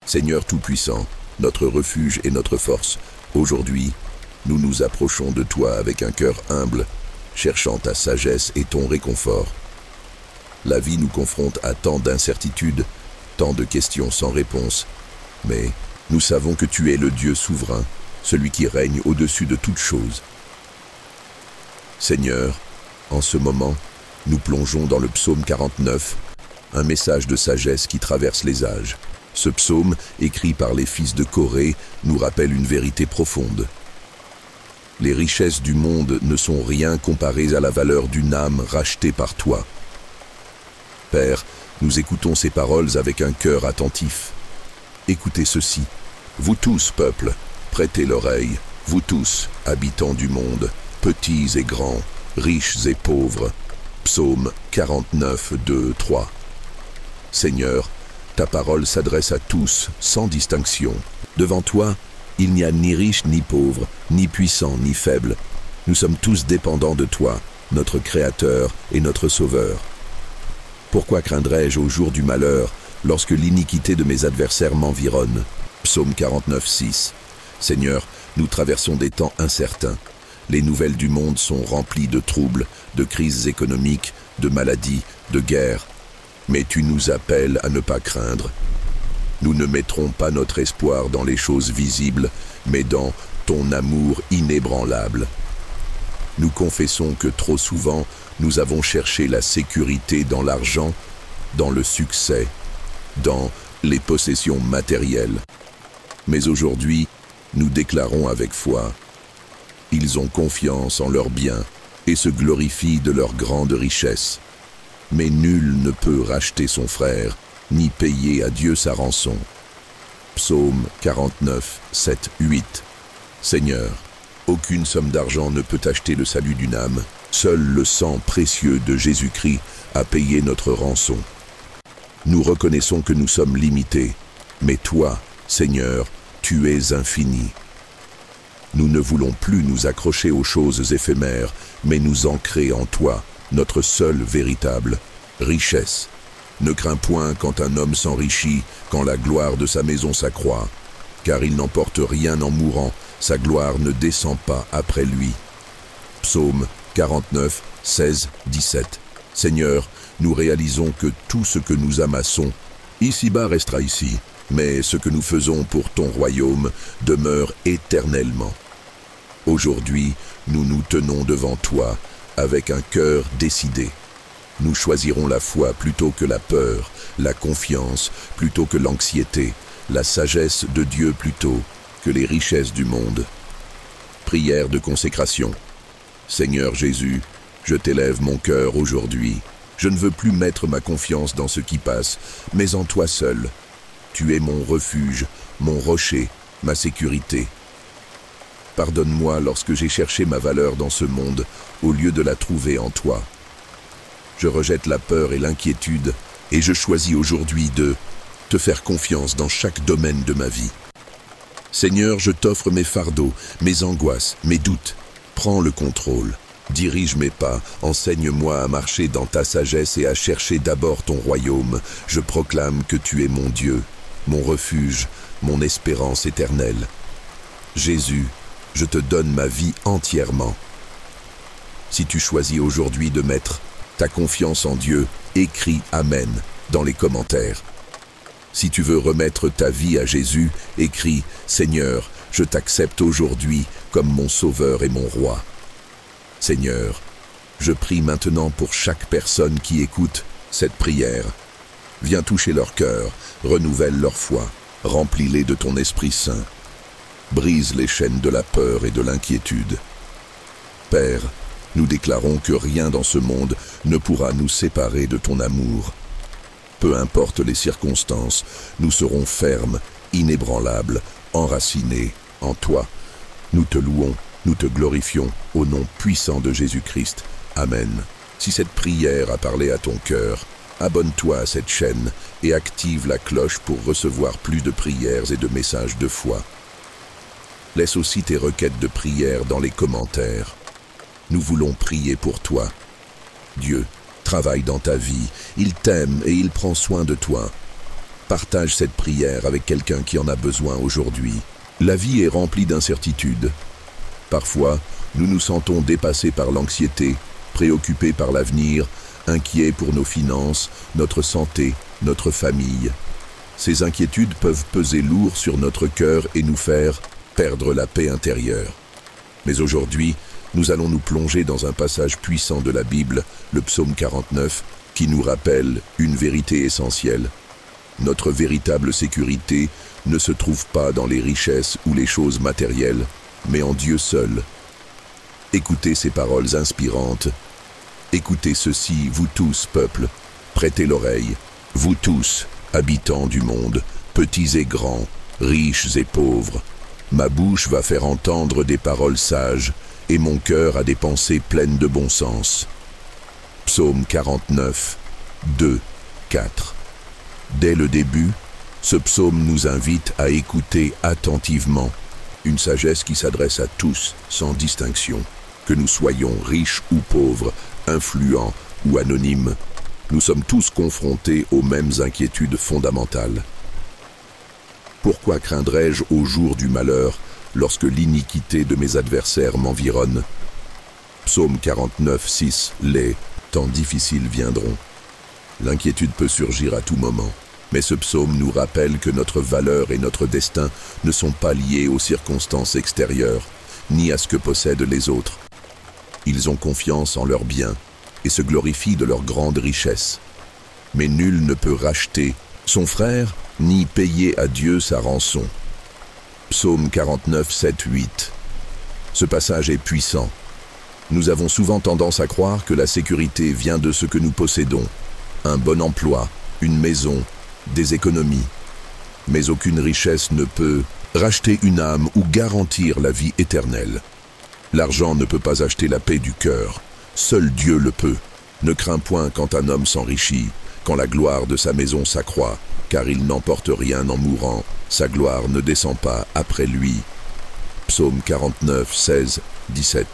Seigneur Tout-Puissant, notre refuge et notre force, aujourd'hui, nous nous approchons de toi avec un cœur humble, cherchant ta sagesse et ton réconfort. La vie nous confronte à tant d'incertitudes, tant de questions sans réponse, mais nous savons que tu es le Dieu souverain, celui qui règne au-dessus de toutes choses. Seigneur, en ce moment, nous plongeons dans le psaume 49, un message de sagesse qui traverse les âges. Ce psaume, écrit par les fils de Corée, nous rappelle une vérité profonde. Les richesses du monde ne sont rien comparées à la valeur d'une âme rachetée par toi. Père, nous écoutons ces paroles avec un cœur attentif. Écoutez ceci. Vous tous, peuple, prêtez l'oreille. Vous tous, habitants du monde, petits et grands, riches et pauvres. Psaume 49, 2, 3. Seigneur, ta parole s'adresse à tous, sans distinction. Devant toi, il n'y a ni riche ni pauvre, ni puissant ni faible. Nous sommes tous dépendants de toi, notre Créateur et notre Sauveur. Pourquoi craindrais-je au jour du malheur, lorsque l'iniquité de mes adversaires m'environne? Psaume 49, 6. Seigneur, nous traversons des temps incertains. Les nouvelles du monde sont remplies de troubles, de crises économiques, de maladies, de guerres. Mais tu nous appelles à ne pas craindre. Nous ne mettrons pas notre espoir dans les choses visibles, mais dans ton amour inébranlable. Nous confessons que trop souvent, nous avons cherché la sécurité dans l'argent, dans le succès, dans les possessions matérielles. Mais aujourd'hui, nous déclarons avec foi, ils ont confiance en leurs biens et se glorifient de leur grande richesse. Mais nul ne peut racheter son frère, ni payer à Dieu sa rançon. Psaume 49, 7, 8. Seigneur, aucune somme d'argent ne peut acheter le salut d'une âme. Seul le sang précieux de Jésus-Christ a payé notre rançon. Nous reconnaissons que nous sommes limités, mais toi, Seigneur, tu es infini. Nous ne voulons plus nous accrocher aux choses éphémères, mais nous ancrer en toi, notre seule véritable richesse. Ne crains point quand un homme s'enrichit, quand la gloire de sa maison s'accroît, car il n'emporte rien en mourant, sa gloire ne descend pas après lui. Psaume 49, 16, 17. Seigneur, nous réalisons que tout ce que nous amassons, ici-bas restera ici, mais ce que nous faisons pour ton royaume demeure éternellement. Aujourd'hui, nous nous tenons devant toi, avec un cœur décidé. Nous choisirons la foi plutôt que la peur, la confiance plutôt que l'anxiété, la sagesse de Dieu plutôt que les richesses du monde. Prière de consécration. Seigneur Jésus, je t'élève mon cœur aujourd'hui. Je ne veux plus mettre ma confiance dans ce qui passe, mais en toi seul. Tu es mon refuge, mon rocher, ma sécurité. Pardonne-moi lorsque j'ai cherché ma valeur dans ce monde, au lieu de la trouver en toi. Je rejette la peur et l'inquiétude, et je choisis aujourd'hui de te faire confiance dans chaque domaine de ma vie. Seigneur, je t'offre mes fardeaux, mes angoisses, mes doutes. Prends le contrôle. Dirige mes pas, enseigne-moi à marcher dans ta sagesse et à chercher d'abord ton royaume. Je proclame que tu es mon Dieu, mon refuge, mon espérance éternelle. Jésus, je te donne ma vie entièrement. Si tu choisis aujourd'hui de mettre ta confiance en Dieu, écris Amen dans les commentaires. Si tu veux remettre ta vie à Jésus, écris Seigneur, je t'accepte aujourd'hui comme mon Sauveur et mon Roi. Seigneur, je prie maintenant pour chaque personne qui écoute cette prière. Viens toucher leur cœur, renouvelle leur foi, remplis-les de ton Esprit Saint. Brise les chaînes de la peur et de l'inquiétude. Père, nous déclarons que rien dans ce monde ne pourra nous séparer de ton amour. Peu importe les circonstances, nous serons fermes, inébranlables, enracinés en toi. Nous te louons, nous te glorifions au nom puissant de Jésus-Christ. Amen. Si cette prière a parlé à ton cœur, abonne-toi à cette chaîne et active la cloche pour recevoir plus de prières et de messages de foi. Laisse aussi tes requêtes de prière dans les commentaires. Nous voulons prier pour toi. Dieu travaille dans ta vie, il t'aime et il prend soin de toi. Partage cette prière avec quelqu'un qui en a besoin aujourd'hui. La vie est remplie d'incertitudes. Parfois, nous nous sentons dépassés par l'anxiété, préoccupés par l'avenir, inquiets pour nos finances, notre santé, notre famille. Ces inquiétudes peuvent peser lourd sur notre cœur et nous faire perdre la paix intérieure. Mais aujourd'hui, nous allons nous plonger dans un passage puissant de la Bible, le psaume 49, qui nous rappelle une vérité essentielle. Notre véritable sécurité ne se trouve pas dans les richesses ou les choses matérielles, mais en Dieu seul. Écoutez ces paroles inspirantes. Écoutez ceci, vous tous, peuple, prêtez l'oreille. Vous tous, habitants du monde, petits et grands, riches et pauvres. Ma bouche va faire entendre des paroles sages, et mon cœur a des pensées pleines de bon sens. Psaume 49, 2, 4. Dès le début, ce psaume nous invite à écouter attentivement, une sagesse qui s'adresse à tous, sans distinction. Que nous soyons riches ou pauvres, influents ou anonymes, nous sommes tous confrontés aux mêmes inquiétudes fondamentales. Pourquoi craindrais-je au jour du malheur, lorsque l'iniquité de mes adversaires m'environne? Psaume 49, 6. Les temps difficiles viendront. L'inquiétude peut surgir à tout moment, mais ce psaume nous rappelle que notre valeur et notre destin ne sont pas liés aux circonstances extérieures, ni à ce que possèdent les autres. Ils ont confiance en leurs biens et se glorifient de leur grande richesse. Mais nul ne peut racheter son frère, ni payer à Dieu sa rançon. Psaume 49, 7, 8. Ce passage est puissant. Nous avons souvent tendance à croire que la sécurité vient de ce que nous possédons. Un bon emploi, une maison, des économies. Mais aucune richesse ne peut racheter une âme ou garantir la vie éternelle. L'argent ne peut pas acheter la paix du cœur. Seul Dieu le peut. Ne crains point quand un homme s'enrichit, quand la gloire de sa maison s'accroît, car il n'emporte rien en mourant. Sa gloire ne descend pas après lui. Psaume 49, 16, 17.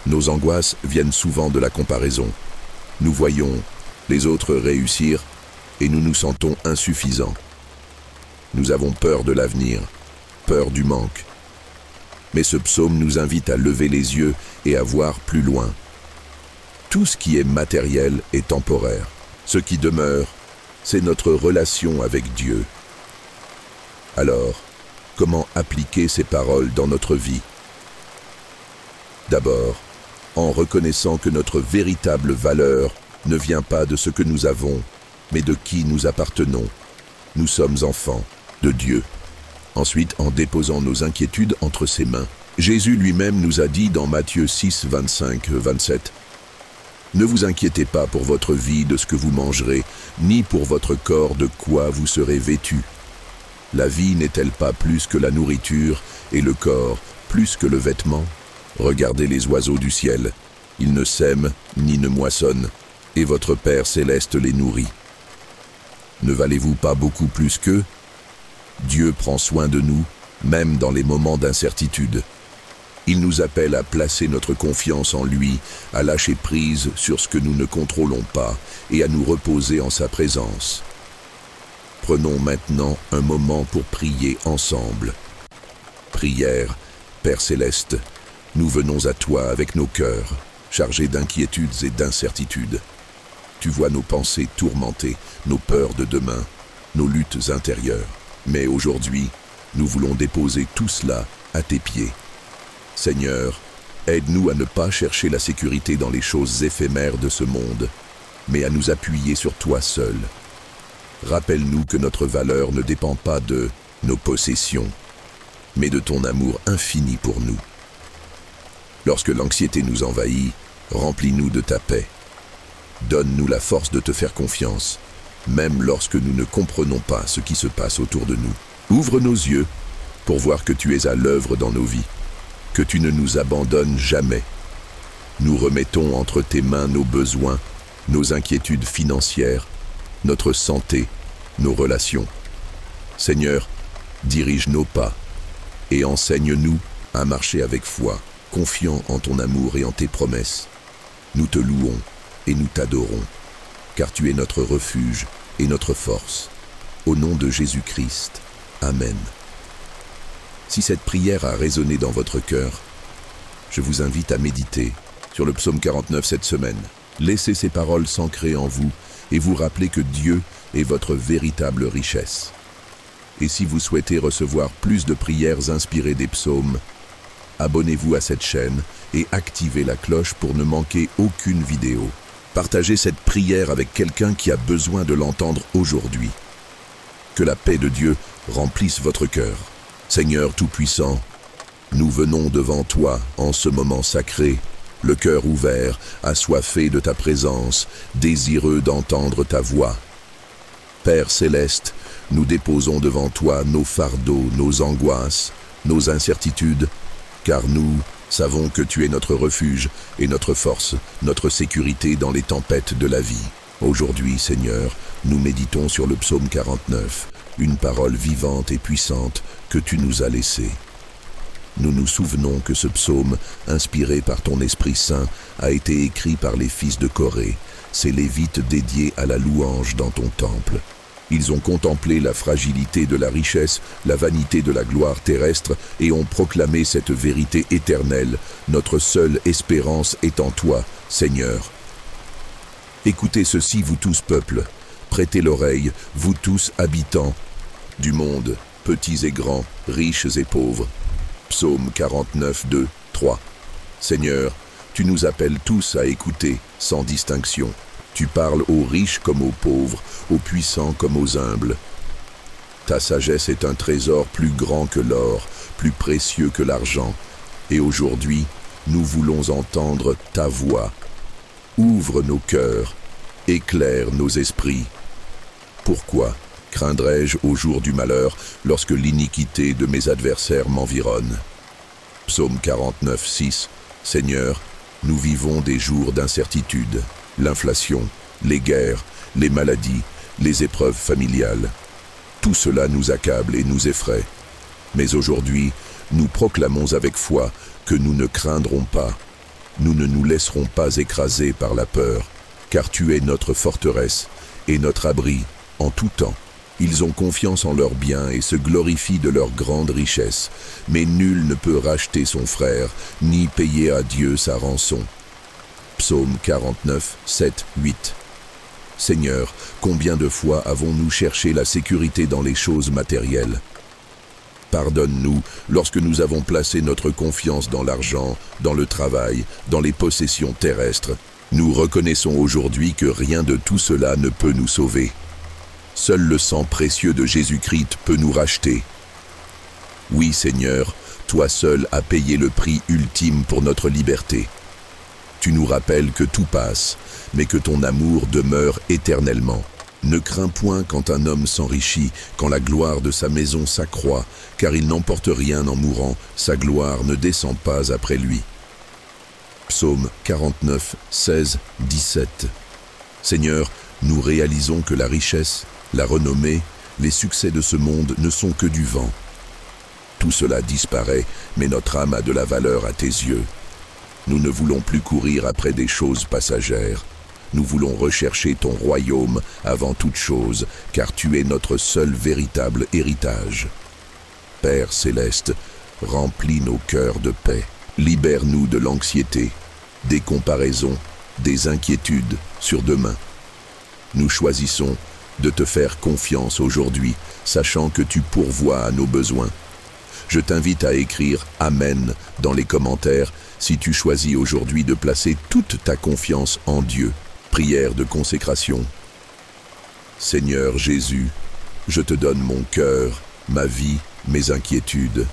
Nos angoisses viennent souvent de la comparaison. Nous voyons les autres réussir et nous nous sentons insuffisants. Nous avons peur de l'avenir, peur du manque. Mais ce psaume nous invite à lever les yeux et à voir plus loin. Tout ce qui est matériel est temporaire. Ce qui demeure, c'est notre relation avec Dieu. Alors, comment appliquer ces paroles dans notre vie? D'abord, en reconnaissant que notre véritable valeur ne vient pas de ce que nous avons, mais de qui nous appartenons. Nous sommes enfants de Dieu. Ensuite, en déposant nos inquiétudes entre ses mains. Jésus lui-même nous a dit dans Matthieu 6, 25, 27, « Ne vous inquiétez pas pour votre vie de ce que vous mangerez, ni pour votre corps de quoi vous serez vêtus. La vie n'est-elle pas plus que la nourriture, et le corps plus que le vêtement? Regardez les oiseaux du ciel, ils ne sèment ni ne moissonnent, et votre Père céleste les nourrit. Ne valez-vous pas beaucoup plus qu'eux? Dieu prend soin de nous, même dans les moments d'incertitude. Il nous appelle à placer notre confiance en lui, à lâcher prise sur ce que nous ne contrôlons pas et à nous reposer en sa présence. Prenons maintenant un moment pour prier ensemble. Prière, Père Céleste, nous venons à toi avec nos cœurs, chargés d'inquiétudes et d'incertitudes. Tu vois nos pensées tourmentées, nos peurs de demain, nos luttes intérieures. Mais aujourd'hui, nous voulons déposer tout cela à tes pieds. Seigneur, aide-nous à ne pas chercher la sécurité dans les choses éphémères de ce monde, mais à nous appuyer sur toi seul. Rappelle-nous que notre valeur ne dépend pas de nos possessions, mais de ton amour infini pour nous. Lorsque l'anxiété nous envahit, remplis-nous de ta paix. Donne-nous la force de te faire confiance, même lorsque nous ne comprenons pas ce qui se passe autour de nous. Ouvre nos yeux pour voir que tu es à l'œuvre dans nos vies, que tu ne nous abandonnes jamais. Nous remettons entre tes mains nos besoins, nos inquiétudes financières, notre santé, nos relations. Seigneur, dirige nos pas et enseigne-nous à marcher avec foi, confiant en ton amour et en tes promesses. Nous te louons et nous t'adorons, car tu es notre refuge et notre force. Au nom de Jésus-Christ. Amen. Si cette prière a résonné dans votre cœur, je vous invite à méditer sur le psaume 49 cette semaine. Laissez ces paroles s'ancrer en vous et vous rappeler que Dieu est votre véritable richesse. Et si vous souhaitez recevoir plus de prières inspirées des psaumes, abonnez-vous à cette chaîne et activez la cloche pour ne manquer aucune vidéo. Partagez cette prière avec quelqu'un qui a besoin de l'entendre aujourd'hui. Que la paix de Dieu remplisse votre cœur. Seigneur Tout-Puissant, nous venons devant toi en ce moment sacré, le cœur ouvert, assoiffé de ta présence, désireux d'entendre ta voix. Père céleste, nous déposons devant toi nos fardeaux, nos angoisses, nos incertitudes, car nous savons que tu es notre refuge et notre force, notre sécurité dans les tempêtes de la vie. Aujourd'hui, Seigneur, nous méditons sur le psaume 49, une parole vivante et puissante que tu nous as laissée. Nous nous souvenons que ce psaume, inspiré par ton Esprit Saint, a été écrit par les fils de Corée, ces Lévites dédiés à la louange dans ton temple. Ils ont contemplé la fragilité de la richesse, la vanité de la gloire terrestre et ont proclamé cette vérité éternelle. Notre seule espérance est en toi, Seigneur. Écoutez ceci, vous tous peuples, prêtez l'oreille, vous tous habitants du monde, petits et grands, riches et pauvres. Psaume 49, 2, 3. Seigneur, tu nous appelles tous à écouter, sans distinction. Tu parles aux riches comme aux pauvres, aux puissants comme aux humbles. Ta sagesse est un trésor plus grand que l'or, plus précieux que l'argent. Et aujourd'hui, nous voulons entendre ta voix. Ouvre nos cœurs, éclaire nos esprits. Pourquoi craindrais-je au jour du malheur lorsque l'iniquité de mes adversaires m'environne? Psaume 49, 6. Seigneur, nous vivons des jours d'incertitude. L'inflation, les guerres, les maladies, les épreuves familiales. Tout cela nous accable et nous effraie. Mais aujourd'hui, nous proclamons avec foi que nous ne craindrons pas. Nous ne nous laisserons pas écraser par la peur, car tu es notre forteresse et notre abri en tout temps. Ils ont confiance en leurs biens et se glorifient de leur grande richesse, mais nul ne peut racheter son frère, ni payer à Dieu sa rançon. Psaume 49, 7, 8. Seigneur, combien de fois avons-nous cherché la sécurité dans les choses matérielles? Pardonne-nous lorsque nous avons placé notre confiance dans l'argent, dans le travail, dans les possessions terrestres. Nous reconnaissons aujourd'hui que rien de tout cela ne peut nous sauver. Seul le sang précieux de Jésus-Christ peut nous racheter. Oui, Seigneur, toi seul as payé le prix ultime pour notre liberté. Tu nous rappelles que tout passe, mais que ton amour demeure éternellement. Ne crains point quand un homme s'enrichit, quand la gloire de sa maison s'accroît, car il n'emporte rien en mourant, sa gloire ne descend pas après lui. Psaume 49, 16, 17. Seigneur, nous réalisons que la richesse, la renommée, les succès de ce monde ne sont que du vent. Tout cela disparaît, mais notre âme a de la valeur à tes yeux. Nous ne voulons plus courir après des choses passagères. Nous voulons rechercher ton royaume avant toute chose, car tu es notre seul véritable héritage. Père céleste, remplis nos cœurs de paix. Libère-nous de l'anxiété, des comparaisons, des inquiétudes sur demain. Nous choisissons de te faire confiance aujourd'hui, sachant que tu pourvois à nos besoins. Je t'invite à écrire « Amen » dans les commentaires si tu choisis aujourd'hui de placer toute ta confiance en Dieu. Prière de consécration. Seigneur Jésus, je te donne mon cœur, ma vie, mes inquiétudes.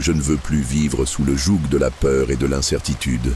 Je ne veux plus vivre sous le joug de la peur et de l'incertitude.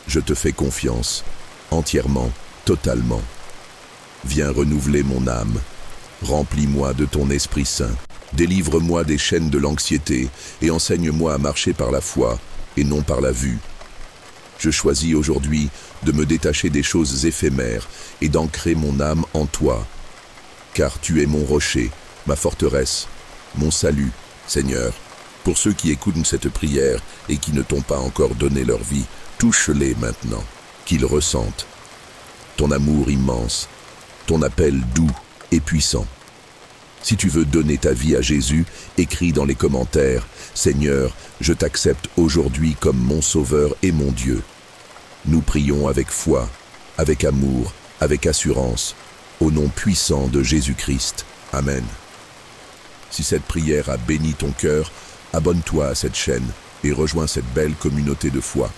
Je te fais confiance, entièrement, totalement. Viens renouveler mon âme. Remplis-moi de ton Esprit Saint. Délivre-moi des chaînes de l'anxiété et enseigne-moi à marcher par la foi et non par la vue. Je choisis aujourd'hui de me détacher des choses éphémères et d'ancrer mon âme en toi. Car tu es mon rocher, ma forteresse, mon salut, Seigneur. Pour ceux qui écoutent cette prière et qui ne t'ont pas encore donné leur vie, touche-les maintenant, qu'ils ressentent ton amour immense, ton appel doux et puissant. Si tu veux donner ta vie à Jésus, écris dans les commentaires « Seigneur, je t'accepte aujourd'hui comme mon Sauveur et mon Dieu ». Nous prions avec foi, avec amour, avec assurance, au nom puissant de Jésus-Christ. Amen. Si cette prière a béni ton cœur, abonne-toi à cette chaîne et rejoins cette belle communauté de foi.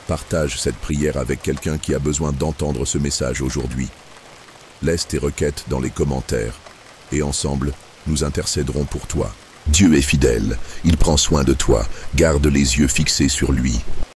Partage cette prière avec quelqu'un qui a besoin d'entendre ce message aujourd'hui. Laisse tes requêtes dans les commentaires et ensemble, nous intercéderons pour toi. Dieu est fidèle, il prend soin de toi, garde les yeux fixés sur lui.